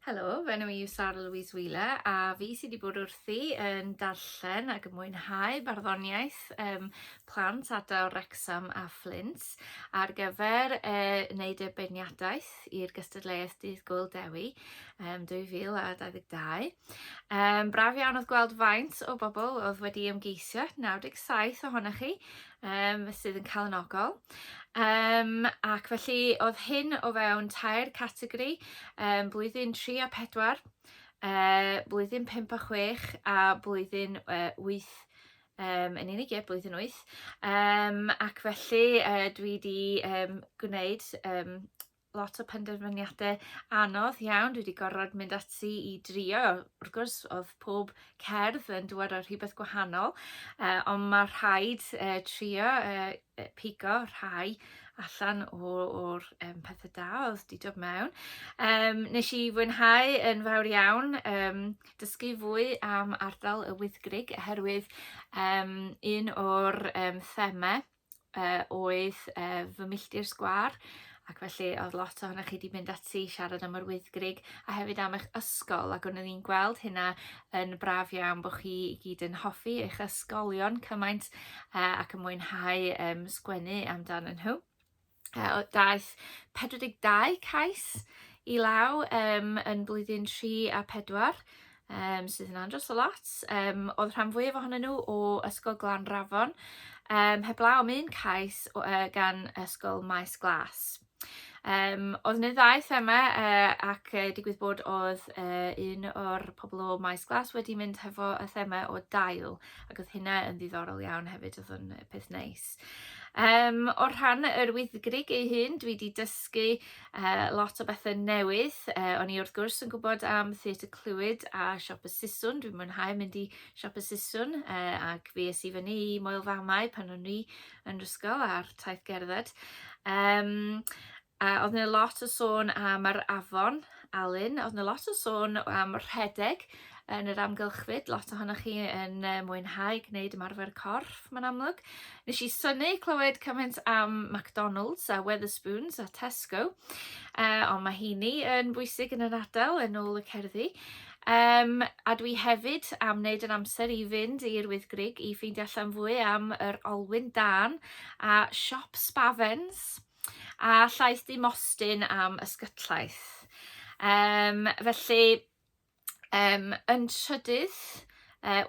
Helo, fe enw i yw Sara Louise Wheeler a fi sydd wedi bod wrthi yn darllen ac yn mwynhau barddoniaeth plant ardal Wrecsam a Fflint ar gyfer wneud y Beirniadaeth i'r gystadleuaeth Dydd Gŵyl Dewi 2022. Braf iawn oedd gweld faint o bobl oedd wedi ymgeisio, 97 ohonoch chi sydd yn cael yn ogol. Ac felly oedd hyn o fewn tair categori, blwyddyn 3 a 4, blwyddyn 5 a 6 a blwyddyn 8 yn unig, blwyddyn 8. Ac felly dwi wedi gwneud lot o penderfyniadau anodd iawn. Dwi wedi gorfod mynd ati i drio. Wrth gwrs, oedd pob cerdd yn dod ar rhywbeth gwahanol, ond mae rhaid trio pigo rhai allan o'r pethau da oedd wedi dod mewn. Nes i fwynhau yn fawr iawn dysgu fwy am ardal y Wyddgrug oherwydd un o'r themau oedd fy milltir sgwâr. Ac felly oedd lot ohonoch chi wedi mynd ati siarad am yr Wyddgrug a hefyd am eich ysgol, ac o'n i'n gweld hynna yn braf iawn bod chi i gyd yn hoffi eich ysgolion cymaint ac yn mwynhau sgwennu amdano nhw. Daeth 42 cais i law yn blwyddyn 3 a 4. Sydd yn andros o lot. Oedd rhan fwyaf ohonyn nhw o Ysgol Glanrafon, heblaw am un cais gan Ysgol Maes Glas. Oedd yna 2 thema ac digwydd bod oedd un o'r pobl o Maes Glas wedi mynd hefo y thema o dail, ac oedd hynna yn ddiddorol iawn hefyd, oedd yn peth neis. O rhan yr Wyddgrug ei hun, dwi wedi dysgu lot o bethau newydd. O'n i wrth gwrs yn gwybod am Theatr Clwyd a Siop y Siswrn. Dwi'n mwynhau mynd i Siop y Siswrn ac fi es i fyny i Moel Famau pan o'n i yn yr ysgol ar taith gerdded. Oedd yna lot o sôn am yr afon, Alun. Oedd yna lot o sôn am rhedeg yn yr amgylchfyd. Lot ohonoch chi yn mwynhau gwneud ymarfer corff, mae'n amlwg. Nes i synnu clywed cymaint am McDonald's a Wetherspoons a Tesco, ond mae heini yn bwysig yn yr ardal yn ôl y cerddi. A dwi hefyd am wneud yn amser i fynd i'r Wyddgrug i ffeindio allan fwy am yr Olwyn Dan a Siop Sbafens a Llaeth Dy Mostyn am ysgytlaeth. Felly, yn trydydd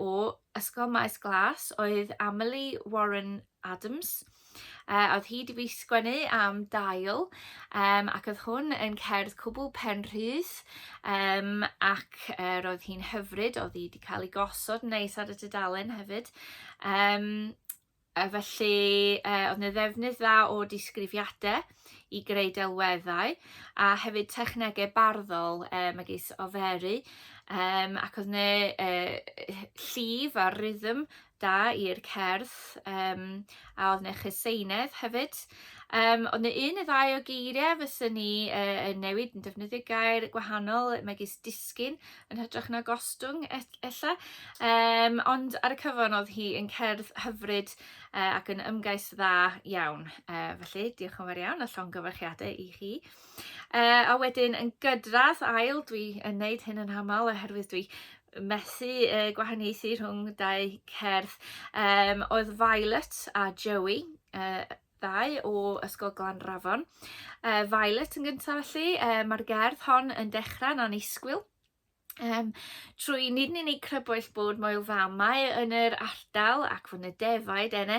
o Ysgol Maes Glas oedd Amelie Warren Adams. Oedd hi wedi sgwennu am dail ac oedd hwn yn cerdd cwbl penrhydd ac roedd hi'n hyfryd, oedd hi wedi cael ei gosod neis ar y dudalen hefyd. Felly oedd yna ddefnydd dda o disgrifiadau i greu delweddau a hefyd technegau barddol megis oferu ac oedd yna llif a rhythm da i'r cerdd a oedd yna chyseinedd hefyd. Oedd yna 1 neu 2 o geiriau fyswn ni yn newid yn defnyddio gair gwahanol megis disgyn yn hytrach na gostwng ella. Ond ar y cyfan oedd hi yn cerdd hyfryd ac yn ymgais dda iawn. Felly, diolch yn fawr iawn a llongyfarchiadau i chi. A wedyn yn gydradd ail, dwi yn neud hyn yn aml oherwydd dwi methu gwahaniaethu rhwng 2 cerdd. Oedd Violet a Joey, 2 o Ysgol Glanrafon. Violet yn gyntaf felly, mae'r gerdd hon yn dechrau'n annisgwyl. Trwy nid yn unig crybwyll bod Moel Famau yn yr ardal ac fod y defaid yna,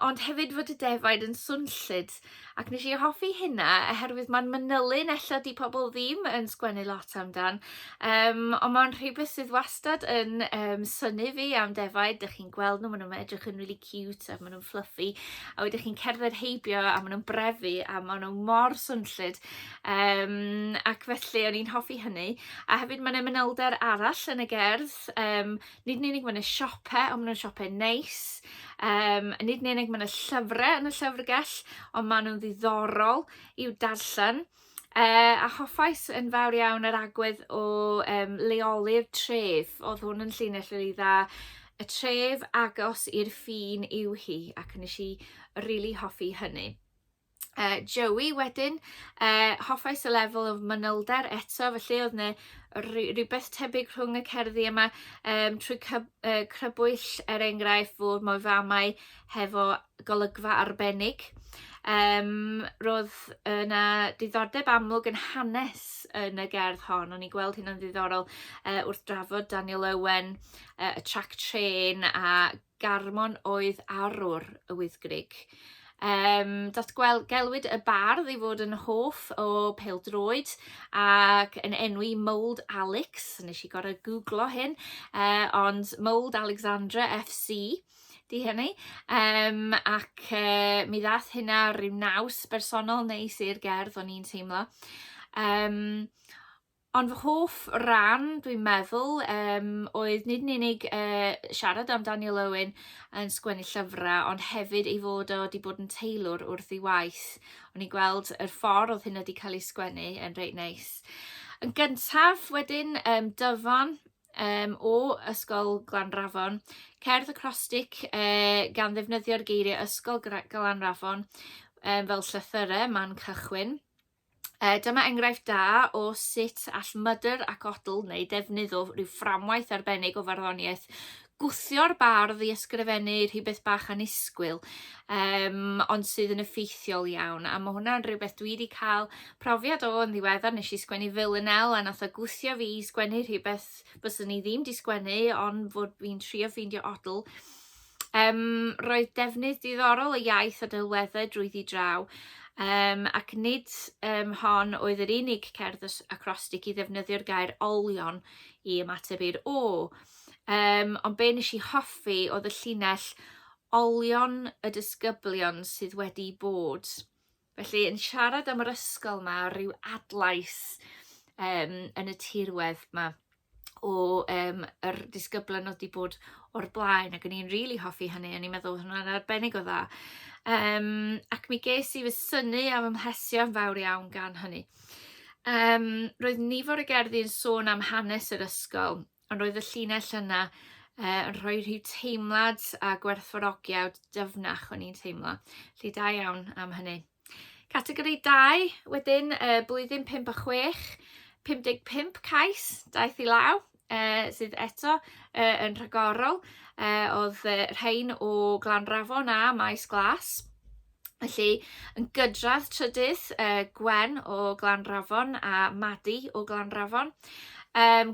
ond hefyd fod y defaid yn swnllyd. Ac nes i hoffi hynna oherwydd mae'n manylun ella di pobl ddim yn sgwennu lot amdan, ond mae'n rhywbeth sydd wastad yn synnu fi am defaid. Dych chi'n gweld nhw, maen nhw'n edrych yn really cute a maen nhw'n fluffy, a wedyn chi'n cerdded heibio a maen nhw'n brefu a maen nhw mor swnllyd. Ac felly o'n i'n hoffi hynny, a hefyd mae'n manylder arall yn y gerdd. Nid yn unig mae'n y siopau, ond mae'n siopau neis. Nid yn unig mae'n y llyfrau yn y llyfrgell, ond maen nhw'n ddiddorol i'w darllen. A hoffais yn fawr iawn yr agwedd o leoli'r tref. Oedd hwn yn llinell rili dda. Y tref agos i'r ffin yw hi, ac nes i rili hoffi hynny. Dewi wedyn, hoffais y lefel o manylder eto, felly oedd yna rhywbeth tebyg rhwng y cerddi yma trwy crybwyll enghraifft fod mewn famau hefo golygfa arbennig. Roedd yna diddordeb amlwg yn hanes yn y gerdd hon, o'n i'n gweld hynna'n ddiddorol wrth drafod Daniel Owen, y trac trên a garmon oedd arwr y wyddgrig. Gelwyd y bardd i fod yn hoff o pêl-droed ac yn enwi Mould Alex, nes i gorau googlo hyn, ond Mould Alexandra FC di hynny, ac mi ddath hynna rhyw naws bersonol neis i'r gerdd o'n i'n teimlo. Ond fy hoff ran, dwi'n meddwl, oedd nid yn unig siarad am Daniel Owen yn sgwennu llyfrau, ond hefyd ei fod o wedi bod yn teilwr wrth ei waith. O'n i'n gweld yr ffordd oedd hynna wedi cael ei sgwennu yn reit neis. Yn gyntaf wedyn, dyfan o Ysgol Glanrafon, cerdd acrostig gan ddefnyddio'r geiriau Ysgol Glanrafon fel llythyrau man cychwyn. Dyma enghraifft da o sut all mydr ac odl neu defnydd o rhyw fframwaith arbennig o farddoniaeth gwthio'r bardd i ysgrifennu rhywbeth bach annisgwyl, ond sydd yn effeithiol iawn. A mae hwnna'n rhywbeth dwi wedi cael profiad o yn ddiweddar. Nes i sgwennu Villanelle a nath o gwthio fi i sgwennu rhywbeth byswn i ddim di sgwennu, ond fod fi'n trio ffeindio odl. Roedd defnydd diddorol y iaith a dylweddau drwyddi draw. Ac nid hon oedd yr unig cerdd acrostig i ddefnyddio'r gair olion i ymateb i'r o. Ond be nes i hoffi oedd y llinell olion y disgyblion sydd wedi bod. Felly yn siarad am yr ysgol yma, rhyw adlais yn y tirwedd yma o yr disgyblion oedd wedi bod o'r blaen, ac o'n i'n rili hoffi hynny, o'n i'n meddwl hwnna'n arbennig o dda. Ac mi ges i fy synnu am ymhesio yn fawr iawn gan hynny. Roedd nifer y gerddi yn sôn am hanes yr ysgol, ond roedd y llinell yna yn rhoi rhyw teimlad a gwerthfawrogiad dyfnach o'n i'n teimlo. Felly da iawn am hynny. Categori 2, wedyn blwyddyn 5 a 6, 55 cais, daeth i law, sydd eto yn rhagorol. Oedd rhain o Glanrafon a Maes Glas. Felly, yn gydradd trydydd, Gwen o Glanrafon a Madi o Glanrafon.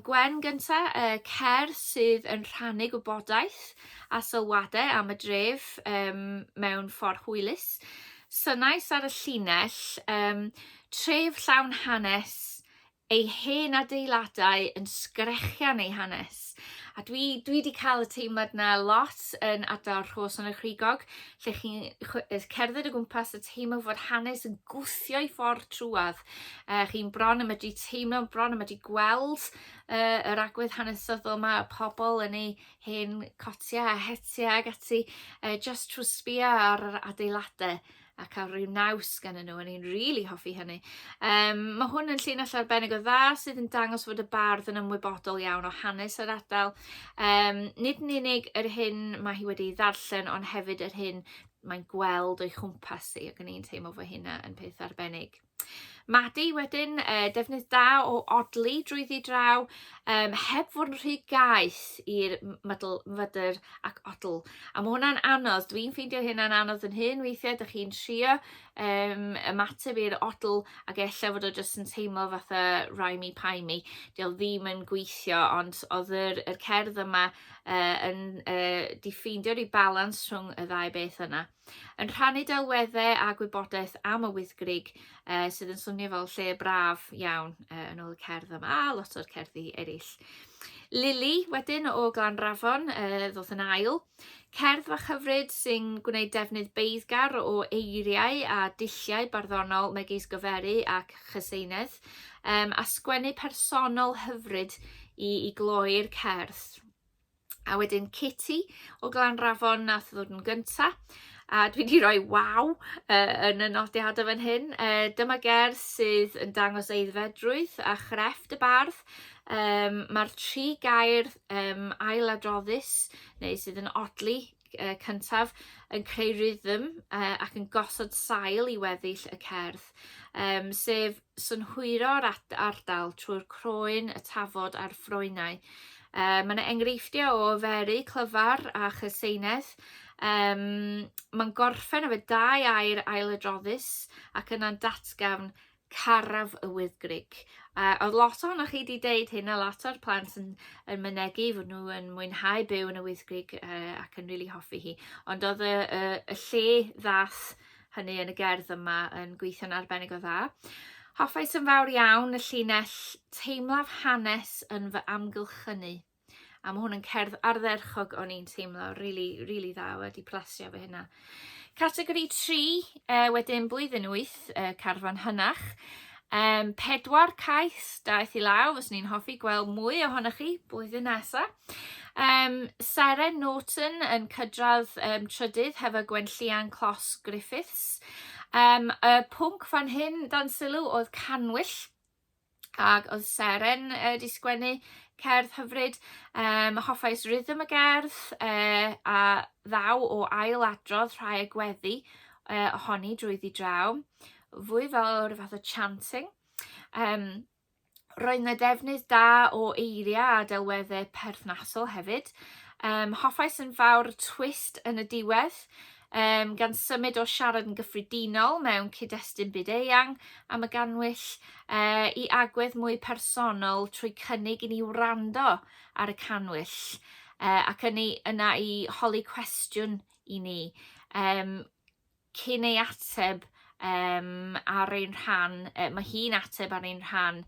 Gwen gynta, cerdd sydd yn rhannu gwybodaeth a sylwadau am y dref mewn ffordd hwylus. Synais ar y llinell, tref llawn hanes, ei hen adeiladau yn sgrechian ei hanes. A dwi wedi cael y teimlad na lot yn ardal Rhos yn y Chrigog, lle chi'n cerdded o gwmpas y teimlo fod hanes yn gwthio i ffordd trwad. Chi'n bron yn medru teimlo, bron yn medru gweld yr agwedd hanesyddol yma, y pobl yn ei hen cotia a hetia ac ati, just trwy sbio ar yr adeiladau a cael rhyw naws gan nhw, a ni'n rili hoffi hynny. Mae hwn yn llinell arbennig o dda sydd yn dangos fod y bardd yn ymwybodol iawn o hanes yr ardal. Nid yn unig yr hyn mae hi wedi ddarllen, ond hefyd yr hyn mae'n gweld o'i chwmpas i, ac yn un teimlo fod hynna yn peth arbennig. Madi wedyn, defnydd da o odli drwyddi draw, heb fod yn rhy gaeth i'r mydr ac odl. A mae hwnna'n anodd, dwi'n ffeindio hynna'n anodd yn hyn weithiau, ydych chi'n trio ymateb i'r odl ac ella fod o jyst yn teimlo fatha raimi-paimi. Diolch ddim yn gweithio, ond oedd yr cerdd yma yn diffeindio rhyw balans rhwng y ddau beth yna. Yn rhannu delweddau a gwybodaeth am y wyddgrig sydd yn swnio fel lle braf iawn yn ôl y cerdd yma, a lot o'r cerddi eraill. Lili wedyn o Glanrafon ddoth yn ail. Cerdd fach hyfryd sy'n gwneud defnydd beiddgar o eiriau a dulliau barddonol megis gyferu ac chyseinedd, a sgwennu personol hyfryd i gloi'r cerdd. A wedyn Kitty o Glanrafon nath ddod yn gynta. A dwi wedi rhoi waw yn y nodiadau fan hyn. Dyma gerdd sydd yn dangos aeddfedrwydd a chrefft y bardd. Mae'r 3 gair ailadroddus, neu sydd yn odli cyntaf yn creu rhythm ac yn gosod sail i weddill y cerdd, sef synhwyro'r ardal trwy'r croen, y tafod a'r ffrwynau. Mae yna enghreifftiau o oferu, clyfar a chyseinedd. Mae'n gorffen efo 2 air ailadroddus ac yna'n datgafn caraf y wyddgrig. Oedd lot ohonoch chi wedi deud hyn, a lot o'r plant yn mynegu fod nhw yn mwynhau byw yn y wyddgrig ac yn rili hoffi hi. Ond oedd y lle ddath hynny yn y gerdd yma yn gweithio'n arbennig o dda. Hoffais yn fawr iawn y llinell teimlaf hanes yn fy amgylchynu. A mae hwn yn cerdd ardderchog o'n i'n teimlo, rili dda, wedi plasio fy hynna. Categori 3, wedyn blwyddyn 8, carfan hynach. 4 cais daeth i law, fyswn ni'n hoffi gweld mwy ohonoch chi blwyddyn nesaf. Seren Norton yn cydradd trydydd hefo gwenllian Clos Griffiths. Y pwnc fan hyn dan sylw oedd Canwyll, ac oedd Seren di sgwennu cerdd hyfryd. Hoffais rhythm y gerdd a ddaw o ailadrodd rhai agweddi ohoni drwyddi draw. Fwy fel rhyw fath o chanting. Roedd yna defnydd da o eiriau a delweddau perthnasol hefyd. Hoffais yn fawr twist yn y diwedd, gan symud o siarad yn gyffredinol mewn cyd-destun byd-eang am y ganwyll i agwedd mwy personol trwy cynnig i ni wrando ar y canwyll ac yna i holi cwestiwn i ni cyn ei ateb ar ein rhan, mae hi'n ateb ar ein rhan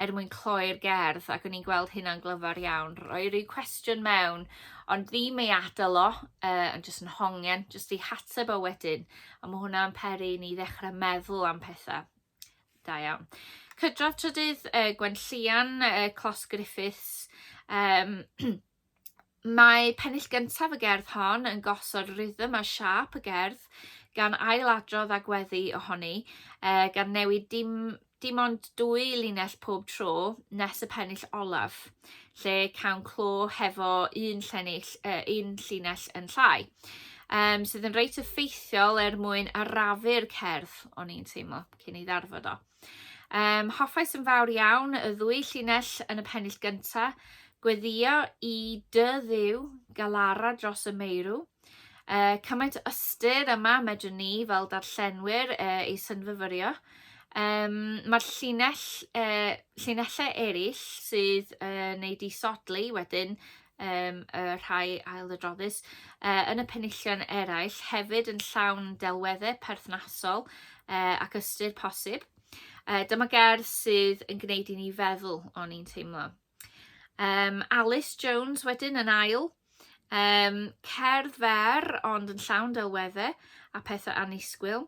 mwyn cloi'r gerdd ac o'n i'n gweld hynna'n glyfar iawn. Roi rhyw cwestiwn mewn, ond ddim ei adael o, yn jyst yn hongen, jyst i hateb o wedyn. A mae hwnna'n peri ni ddechrau meddwl am pethau. Da iawn. Cydradd trydydd, gwenllian, Clos Griffiths. Mae pennill gyntaf y gerdd hon yn gosod rhythm a siap y gerdd gan ailadrodd agweddu ohoni, gan newid dim ond 2 linell pob tro nes y pennill olaf, lle cawn clo hefo un llinell yn llai, sydd yn reit effeithiol mwyn arafu'r cerdd o'n i'n teimlo cyn ei ddarfod o. Hoffais yn fawr iawn y 2 llinell yn y pennill gyntaf, gweddio i dy dduw galara dros y meirw. Cymaint ystyr yma medrwn ni fel darllenwyr ei synfyfyrio. Mae'r llinellau eraill sydd wneud i sodlu wedyn y rhai ailadroddus yn y penillion eraill hefyd yn llawn delweddau perthnasol ac ystyr posib. Dyma gerdd sydd yn gwneud i ni feddwl o'n i'n teimlo. Alice Jones wedyn yn ail. Cerdd fer ond yn llawn delweddau a pethau annisgwyl.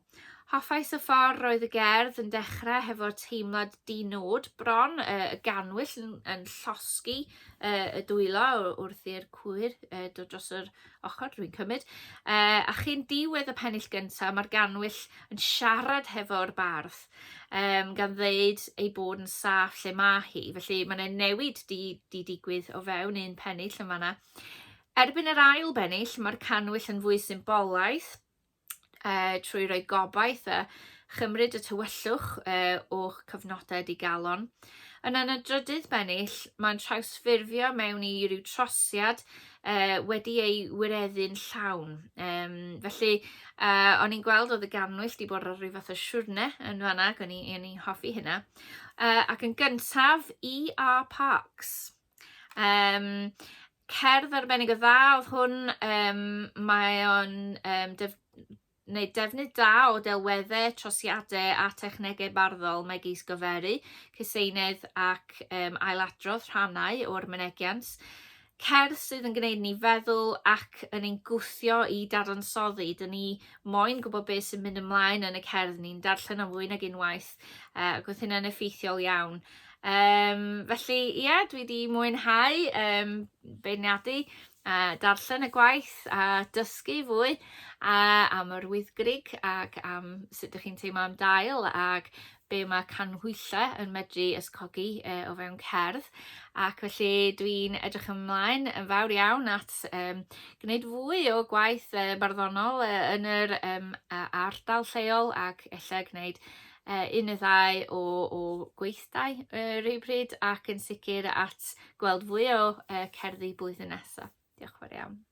Hoffais y ffordd roedd y gerdd yn dechrau hefo'r teimlad dinod bron, y ganwyll yn llosgi y dwylo wrth i'r cwyr dod dros yr ochr, dwi'n cymryd. A chi'n diwedd y pennill gyntaf, mae'r ganwyll yn siarad hefo'r bardd, gan ddeud ei bod yn saff lle mae hi. Felly mae'n newid di digwydd o fewn un pennill yn fanna. Erbyn yr ail bennill, mae'r canwyll yn fwy symbolaeth, trwy roi gobaith a chymryd y tywyllwch o'ch cyfnodau digalon. Yn y drydydd bennill, mae'n trawsffurfio mewn i ryw trosiad wedi ei wireddu'n llawn. Felly, o'n i'n gweld oedd y ganwyll di bod ar ryw fath o siwrne yn fanna, ac o'n i'n hoffi hynna. Ac yn gyntaf, E.R. Parks. Cerdd arbennig o dda oedd hwn, mae o'n wneud defnydd da o delweddau, trosiadau a technegau barddol megis goferu, cyseinedd ac ailadrodd rhannau o'r mynegiant. Cerdd sydd yn gwneud ni feddwl ac yn ein gwthio i dadansoddi. Dyn ni moyn gwybod beth sy'n mynd ymlaen yn y cerdd, ni'n darllen am fwy nag unwaith, ac oedd hynna'n effeithiol iawn. Felly, ie, dwi wedi mwynhau beirniadu, darllen y gwaith a dysgu fwy am yr wyddgrig ac am sut ydych chi'n teimlo am dail ac be mae canhwyllau yn medru ysgogi o fewn cerdd, ac felly dwi'n edrych ymlaen yn fawr iawn at gwneud fwy o gwaith barddonol yn yr ardal lleol, ac ella gwneud un neu ddau o gweithdai rhywbryd, ac yn sicr at gweld fwy o cerddi blwyddyn nesaf. Diolch yn fawr iawn.